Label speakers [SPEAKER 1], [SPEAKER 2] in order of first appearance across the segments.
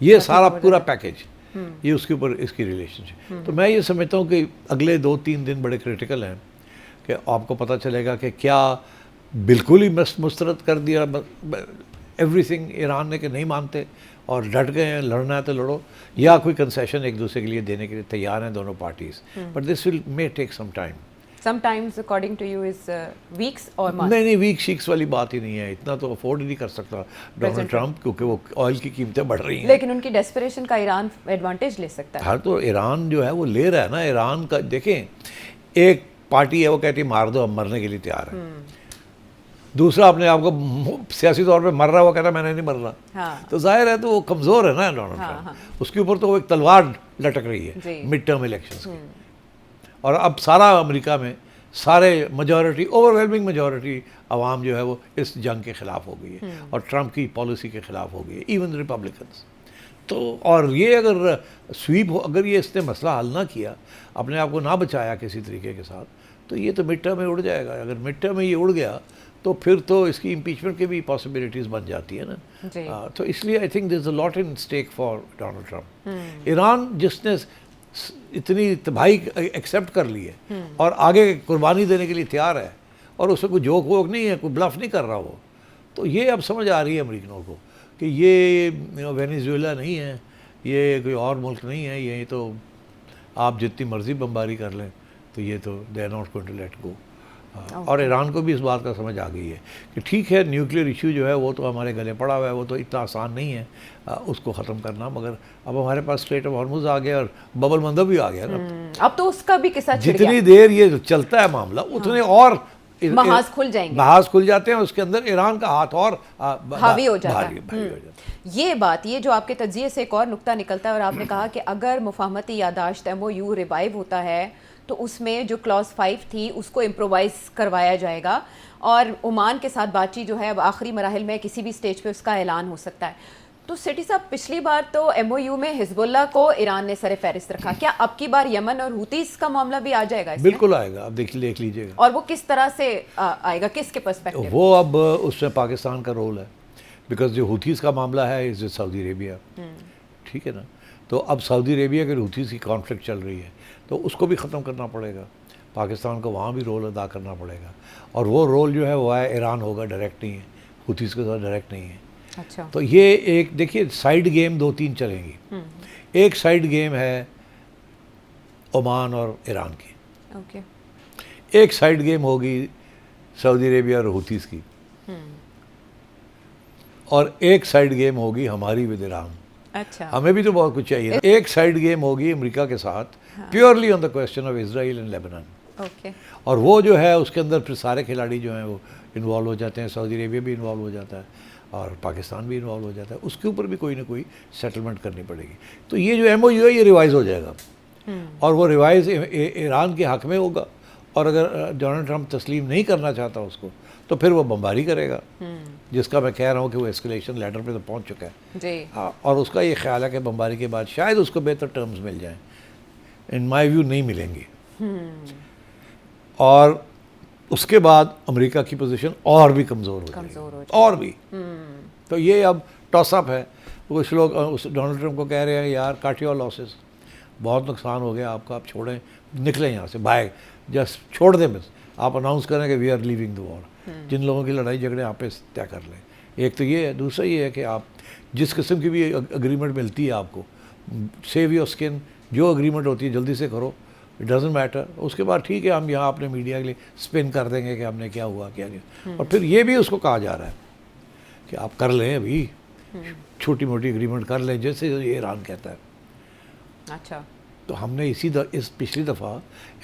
[SPEAKER 1] یہ سارا پورا پیکیج یہ اس کے اوپر اس کی ریلیشن ہے. تو میں یہ سمجھتا ہوں کہ اگلے 2-3 دن بڑے کریٹیکل ہیں کہ آپ کو پتہ چلے گا کہ کیا بالکل ہی مسترد کر دیا ایوری تھنگ ایران نے کہ نہیں مانتے اور ڈٹ گئے ہیں لڑنا ہے تو لڑو, یا کوئی کنسیشن ایک دوسرے کے لیے دینے کے لیے تیار ہیں دونوں parties, but this will may take some time.
[SPEAKER 2] sometimes according to you is weeks or months.
[SPEAKER 1] نہیں ویک شیکس والی بات ہی نہیں ہے, اتنا تو افورڈ ہی نہیں کر سکتا ڈونلڈ ٹرمپ, کیونکہ وہ آئل کی قیمتیں بڑھ رہی ہیں.
[SPEAKER 2] لیکن ان کی ڈیسپریشن کا ایران ایڈوانٹیج لے سکتا ہے.
[SPEAKER 1] ہر تو ایران جو ہے وہ لے رہا ہے نا, ایران کا دیکھیں ایک پارٹی ہے وہ کہتی ہے مار دو ہم مرنے کے لیے تیار ہیں, دوسرا اپنے آپ کو سیاسی طور پہ مر رہا ہے وہ کہتا ہے میں نے نہیں مر رہا, تو ظاہر ہے تو وہ کمزور ہے نا ڈونلڈ ٹرمپ, اس کے اوپر تو وہ ایک تلوار لٹک رہی ہے مڈ ٹرم الیکشنز کی. اور اب سارا امریکہ میں سارے میجورٹی اوور ویلمنگ میجورٹی عوام جو ہے وہ اس جنگ کے خلاف ہو گئی ہے اور ٹرمپ کی پالیسی کے خلاف ہو گئی ہے, ایون ریپبلکنس. تو اور یہ اگر سویپ ہو, اگر یہ اس نے مسئلہ حل نہ کیا, اپنے آپ کو نہ بچایا کسی طریقے کے ساتھ, تو یہ تو مڈ ٹرم میں اڑ جائے گا. اگر مڈ ٹرم میں یہ اڑ گیا تو پھر تو اس کی امپیچمنٹ کی بھی پاسبلٹیز بن جاتی ہے نا. تو اس لیے I think there is a lot in stack for Donald Trump. Iran جس نے اتنی تباہی ایکسیپٹ کر لی ہے اور آگے قربانی دینے کے لیے تیار ہے, اور اس میں کوئی جوک ووک نہیں ہے, کوئی بلف نہیں کر رہا وہ, تو یہ اب سمجھ آ رہی ہے امریکنوں کو کہ یہ وینیزویلا نہیں ہے, یہ کوئی اور ملک نہیں ہے, یہ تو آپ جتنی مرضی بمباری کر لیں تو یہ تو they are not going to let go. اور ایران کو بھی اس بات کا سمجھ آ گئی ہے کہ ٹھیک ہے نیوکلیئر ایشو جو ہے وہ تو ہمارے گلے پڑا ہوا ہے, وہ تو اتنا آسان نہیں ہے اس کو ختم کرنا, مگر اب ہمارے پاس اسٹریٹ آف ہارمز آ گیا اور ببل مندب بھی آ گیا نا.
[SPEAKER 2] اب تو اس کا بھی قصہ چھڑ گیا,
[SPEAKER 1] جتنی دیر یہ چلتا ہے معاملہ اتنے اور
[SPEAKER 2] محاذ کھل جائیں گے,
[SPEAKER 1] محاذ کھل جاتے ہیں, اس کے اندر ایران کا ہاتھ اور
[SPEAKER 2] حاوی ہو جاتا ہے. یہ بات, یہ جو آپ کے تجزیے سے ایک اور نقطہ نکلتا ہے, اور آپ نے کہا کہ اگر مفاہمتی یادداشت MOU ریوائیو ہوتا ہے تو اس میں جو کلاز 5 تھی اس کو امپرووائز کروایا جائے گا, اور عمان کے ساتھ بات چیت جو ہے اب آخری مراحل میں کسی بھی سٹیج پہ اس کا اعلان ہو سکتا ہے. تو سیٹھی صاحب پچھلی بار تو MOU میں حزب اللہ کو ایران نے سر فہرست رکھا, کیا اب کی بار یمن اور حوثیز کا معاملہ بھی آ جائے گا اس میں؟
[SPEAKER 1] بالکل آئے گا, اب دیکھ لیجیے گا.
[SPEAKER 2] اور وہ کس طرح سے آئے گا, کس کے پرسپیکٹو؟
[SPEAKER 1] وہ اب اس میں پاکستان کا رول ہے, بیکاز جو حوثیز کا معاملہ ہے از سعودی عربیہ, ٹھیک ہے نا. تو اب سعودی عربیہ کے حوثیز کی کانفلکٹ چل رہی ہے, تو اس کو بھی ختم کرنا پڑے گا, پاکستان کو وہاں بھی رول ادا کرنا پڑے گا, اور وہ رول جو ہے وہ ہے ایران ہوگا, ڈائریکٹ نہیں ہے, حوثیز کے ساتھ ڈائریکٹ نہیں ہے.
[SPEAKER 2] اچھا,
[SPEAKER 1] تو یہ ایک دیکھیے سائیڈ گیم 2-3 چلیں گی. ایک سائیڈ گیم ہے عمان اور ایران کی,
[SPEAKER 2] اوکے,
[SPEAKER 1] ایک سائیڈ گیم ہوگی سعودی عربیہ اور حوثیز کی, اور ایک سائیڈ گیم ہوگی ہماری ود ایران.
[SPEAKER 2] اچھا,
[SPEAKER 1] ہمیں بھی تو بہت کچھ چاہیے. ایک سائیڈ گیم ہوگی امریکہ کے ساتھ purely on the question of Israel and Lebanon,
[SPEAKER 2] okay,
[SPEAKER 1] اور وہ جو ہے اس کے اندر پھر سارے کھلاڑی جو ہیں وہ انوالو ہو جاتے ہیں, سعودی عربیہ بھی انوالو ہو جاتا ہے اور پاکستان بھی انوالو ہو جاتا ہے, اس کے اوپر بھی کوئی نہ کوئی سیٹلمنٹ کرنی پڑے گی. تو یہ جو MOU ہے یہ ریوائز ہو جائے گا, اور وہ ریوائز ایران کے حق میں ہوگا, اور اگر ڈونلڈ ٹرمپ تسلیم نہیں کرنا چاہتا اس کو تو پھر وہ بمباری کرے گا, جس کا میں کہہ رہا ہوں کہ وہ ایسکلیشن لیڈر پہ تو پہنچ چکا ہے
[SPEAKER 2] جی,
[SPEAKER 1] اور اس کا یہ خیال ہے کہ بمباری کے بعد شاید اس کو بہتر ٹرمز مل جائیں. ان مائی ویو نہیں ملیں گے, اور اس کے بعد امریکہ کی پوزیشن اور بھی کمزور ہو جائے گی, اور بھی. تو یہ اب ٹاس اپ ہے. کچھ لوگ ڈونلڈ ٹرمپ کو کہہ رہے ہیں یار کٹ یور لاسز, بہت نقصان ہو گیا آپ کا, آپ چھوڑیں, نکلیں یہاں سے, بائے, جسٹ چھوڑ دیں, بس آپ اناؤنس کریں کہ وی آر لیونگ دا وار. جن لوگوں کی لڑائی جھگڑے آپ پہ طے کر لیں. ایک تو یہ ہے, دوسرا یہ ہے کہ آپ جس قسم کی بھی اگریمنٹ ملتی ہے آپ کو, سیو یور اسکن, جو اگریمنٹ ہوتی ہے جلدی سے کرو, اٹ ڈزنٹ میٹر. اس کے بعد ٹھیک ہے ہم یہاں اپنے میڈیا کے لیے اسپن کر دیں گے کہ ہم نے کیا ہوا کیا نہیں, اور پھر یہ بھی اس کو کہا جا رہا ہے کہ آپ کر لیں, ابھی چھوٹی موٹی اگریمنٹ کر لیں جیسے یہ ایران کہتا ہے.
[SPEAKER 2] اچھا,
[SPEAKER 1] تو ہم نے اس پچھلی دفعہ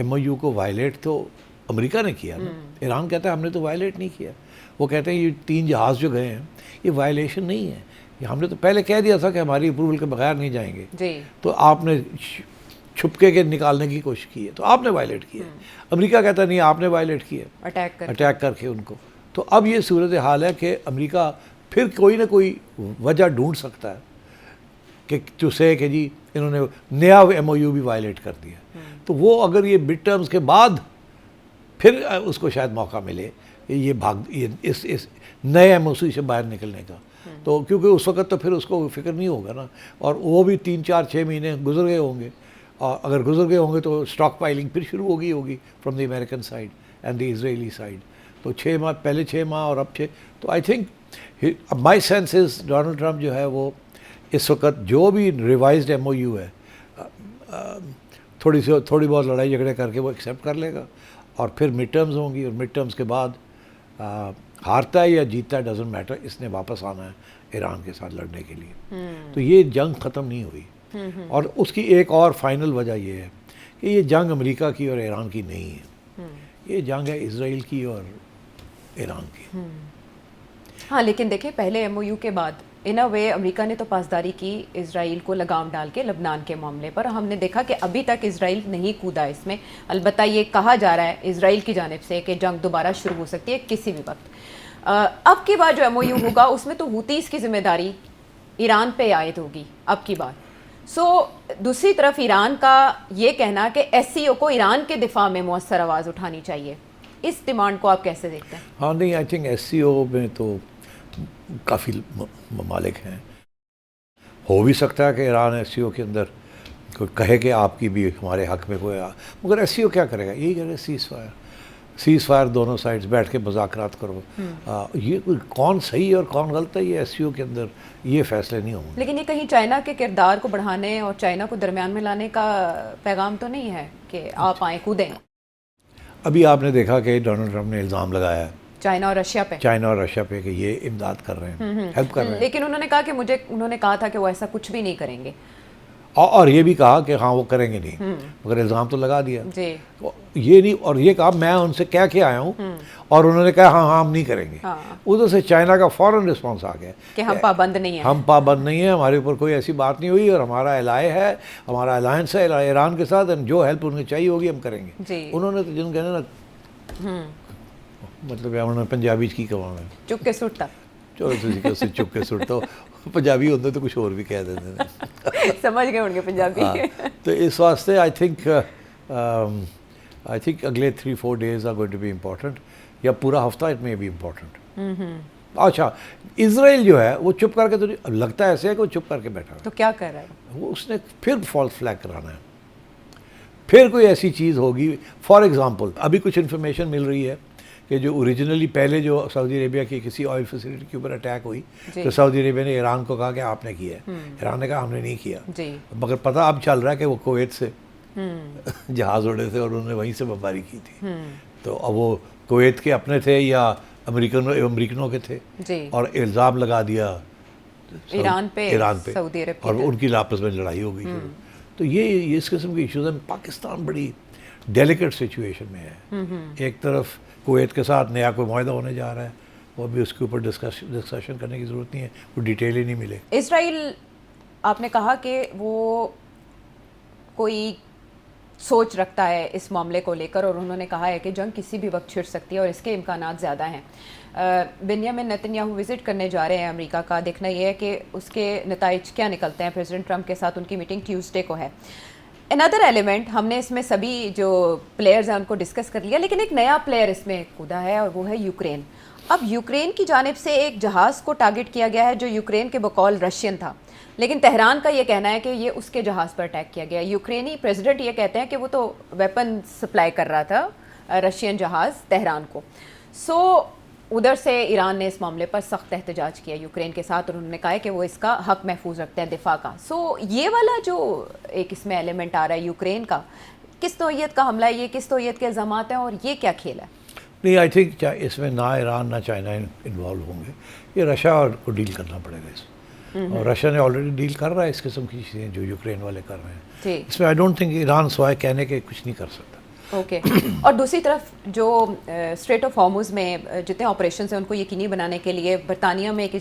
[SPEAKER 1] MOU کو وائلیٹ تو امریکہ نے کیا نا, ایران کہتا ہے ہم نے تو وائلیٹ نہیں کیا. وہ کہتے ہیں یہ 3 جہاز جو گئے ہیں یہ وائلیشن نہیں ہے, یہ ہم نے تو پہلے کہہ دیا تھا کہ ہماری اپروول کے بغیر نہیں جائیں گے, تو آپ نے چھپکے کے نکالنے کی کوشش کی ہے, تو آپ نے وائلیٹ کیا. امریکہ کہتا نہیں آپ نے وائلیٹ کیا, اٹیک کر کے ان کو. تو اب یہ صورت حال ہے کہ امریکہ پھر کوئی نہ کوئی وجہ ڈھونڈ سکتا ہے کہ ٹو سے کہ جی انہوں نے نیا MOU بھی وائلیٹ کر دیا. تو وہ اگر یہ مڈ ٹرمز کے بعد پھر اس کو شاید موقع ملے یہ اس نئے MOU سے باہر نکلنے کا, تو کیونکہ اس وقت تو پھر اس کو فکر نہیں ہوگا نا, اور وہ بھی 3-4-6 مہینے گزر گئے ہوں گے, اور اگر گزر گئے ہوں گے تو اسٹاک پائلنگ پھر شروع ہوگی from the American side and the Israeli side. تو 6 ماہ پہلے 6 ماہ اور اب 6, تو I think my sense is Donald Trump جو ہے وہ اس وقت جو بھی ریوائزڈ MOU ہے تھوڑی بہت لڑائی جھگڑے کر کے وہ ایکسیپٹ کر لے گا, اور پھر مڈ ٹرمز ہوں گی, اور مڈ ٹرمز کے بعد ہارتا ہے یا جیتتا ہے ڈزنٹ میٹر, اس نے واپس آنا ہے ایران کے ساتھ لڑنے کے لیے. تو یہ جنگ ختم نہیں ہوئی, اور اس کی ایک اور فائنل وجہ یہ ہے کہ یہ جنگ امریکہ کی اور ایران کی نہیں ہے, یہ جنگ ہے اسرائیل کی اور ایران کی.
[SPEAKER 2] ہاں لیکن دیکھیں پہلے MOU کے بعد ان اے وے امریکہ نے تو پاسداری کی اسرائیل کو لگام ڈال کے لبنان کے معاملے پر. ہم نے دیکھا کہ ابھی تک اسرائیل نہیں کودا اس میں, البتہ یہ کہا جا رہا ہے اسرائیل کی جانب سے کہ جنگ دوبارہ شروع ہو سکتی ہے کسی بھی وقت. اب کی بار جو MOU ہوگا اس میں تو حوثیز کی ذمہ داری ایران پہ عائد ہوگی اب کی بار. سو دوسری طرف ایران کا یہ کہنا کہ SCO کو ایران کے دفاع میں مؤثر آواز اٹھانی چاہیے, اس ڈیمانڈ کو آپ کیسے دیکھتے ہیں؟
[SPEAKER 1] ہاں نہیں, آئی تھنک SCO میں تو کافی ممالک ہیں, ہو بھی سکتا ہے کہ ایران SCO کے اندر کوئی کہے کہ آپ کی بھی ہمارے حق میں کوئی, مگر SCO کیا کرے گا, یہی کرے سیز فائر دونوں سائڈز بیٹھ کے مذاکرات کرو. یہ کون صحیح اور کون غلط ہے یہ SCO کے اندر یہ فیصلے نہیں ہوں گے.
[SPEAKER 2] لیکن یہ کہیں چائنا کے کردار کو بڑھانے اور چائنا کو درمیان میں لانے کا پیغام تو نہیں ہے کہ آپ آئیں کودیں؟
[SPEAKER 1] ابھی آپ نے دیکھا کہ ڈونلڈ ٹرمپ نے الزام لگایا ہے
[SPEAKER 2] چائنا اور رشیا پہ
[SPEAKER 1] کہ یہ امداد کر رہے ہیں, ہیلپ کر رہے ہیں.
[SPEAKER 2] لیکن انہوں نے کہا کہ انہوں نے کہا تھا کہ وہ ایسا کچھ بھی نہیں کریں گے,
[SPEAKER 1] اور یہ بھی کہا کہ ہاں وہ کریں گے نہیں, مگر الزام تو لگا دیا.
[SPEAKER 2] جی
[SPEAKER 1] یہ نہیں, اور یہ کہا میں ان سے کہہ کے آیا ہوں, اور انہوں نے کہا ہاں ہم نہیں کریں گے. ادھر سے چائنا کا فوراً رسپانس آ گیا
[SPEAKER 2] کہ ہم پابند نہیں ہیں,
[SPEAKER 1] ہم پابند نہیں ہیں, ہمارے اوپر کوئی ایسی بات نہیں ہوئی, اور ہمارا الائے ہے, ہمارا الائنس ہے ایران کے ساتھ, جو ہیلپ انہیں چاہیے ہوگی ہم کریں گے. انہوں نے تو جن کہنا نا مطلب انہوں نے پنجابی کی کہا ہے
[SPEAKER 2] چپ کے سٹتا,
[SPEAKER 1] چلو تھی چپ کے سٹتا, پنجابی ہوتے تو کچھ اور بھی کہہ دیتے ہیں,
[SPEAKER 2] سمجھ گئے ان کے پنجابی.
[SPEAKER 1] تو اس واسطے آئی تھنک اگلے 3-4 days are going to be important, یا پورا ہفتہ اٹ میں بھی امپورٹنٹ. اچھا اسرائیل جو ہے وہ چپ کر کے, تو لگتا ہے ایسے ہے کہ وہ چپ کر کے بیٹھا ہے,
[SPEAKER 2] تو کیا کر رہا ہے
[SPEAKER 1] وہ اس نے پھر فالس فلیگ کرانا ہے, پھر کوئی ایسی چیز ہوگی. فار ایگزامپل ابھی کچھ انفارمیشن مل رہی ہے کہ جو اوریجنلی پہلے جو سعودی عربیہ کی کسی آئل فیسلٹی کے اوپر اٹیک ہوئی, تو سعودی عربیہ نے ایران کو کہا کہ آپ نے کیا ہے, ایران نے کہا ہم نے نہیں کیا, مگر پتہ اب چل رہا ہے کہ وہ کویت سے جہاز اڑے تھے اور انہوں نے وہیں سے بمباری کی تھی. تو اب وہ کویت کے اپنے تھے یا امریکنوں کے تھے, اور الزام لگا دیا
[SPEAKER 2] ایران پہ
[SPEAKER 1] سعودی عرب, اور ان کی آپس میں لڑائی ہو گئی. تو یہ اس قسم کے ایشوز ہیں. پاکستان بڑی ڈیلیکیٹ سچویشن میں ہے. ایک طرف کویت کے ساتھ نیا کوئی معاہدہ ہونے جا رہا ہے, وہ بھی اس کے اوپر ڈسکشن کرنے کی ضرورت نہیں ہے, وہ ڈیٹیل ہی نہیں ملے.
[SPEAKER 2] اسرائیل آپ نے کہا کہ وہ کوئی سوچ رکھتا ہے اس معاملے کو لے کر, اور انہوں نے کہا ہے کہ جنگ کسی بھی وقت چھڑ سکتی ہے اور اس کے امکانات زیادہ ہیں. بنیامن نیتنیاہو وزٹ کرنے جا رہے ہیں امریکہ کا, دیکھنا یہ ہے کہ اس کے نتائج کیا نکلتے ہیں. پریزیڈنٹ ٹرمپ کے ساتھ ان کی میٹنگ ٹیوزڈے کو ہے. اندر ایلیمنٹ, ہم نے اس میں سبھی جو پلیئرز ہیں ان کو ڈسکس کر لیا, لیکن ایک نیا پلیئر اس میں کودا ہے, اور وہ ہے یوکرین. اب یوکرین کی جانب سے ایک جہاز کو ٹارگٹ کیا گیا ہے جو یوکرین کے بقول رشین تھا, لیکن تہران کا یہ کہنا ہے کہ یہ اس کے جہاز پر اٹیک کیا گیا. یوکرینی پریزیڈنٹ یہ کہتے ہیں کہ وہ تو ویپن سپلائی کر رہا تھا رشین جہاز تہران کو. سو ادھر سے ایران نے اس معاملے پر سخت احتجاج کیا یوکرین کے ساتھ, اور انہوں نے کہا ہے کہ وہ اس کا حق محفوظ رکھتے ہیں دفاع کا. سو یہ والا جو ایک اس میں ایلیمنٹ آ رہا ہے یوکرین کا, کس نوعیت کا حملہ ہے یہ, کس نوعیت کے الزامات ہیں, اور یہ کیا کھیل ہے؟
[SPEAKER 1] نہیں, آئی تھنک اس میں نہ ایران نہ چائنا انوالو ہوں گے, یہ رشیا کو ڈیل کرنا پڑے گا اس میں, اور رشیا نے آلریڈی ڈیل کر رہا ہے اس قسم کی چیزیں جو یوکرین والے کر رہے ہیں. اس میں آئی ڈونٹ تھنک ایران سوائے کہنے کے کچھ نہیں کر سکتا.
[SPEAKER 2] اوکے. اور دوسری طرف جو اسٹریٹ آف ہارموز میں جتنے آپریشنز ہیں ان کو یقینی بنانے کے لیے برطانیہ میں ایک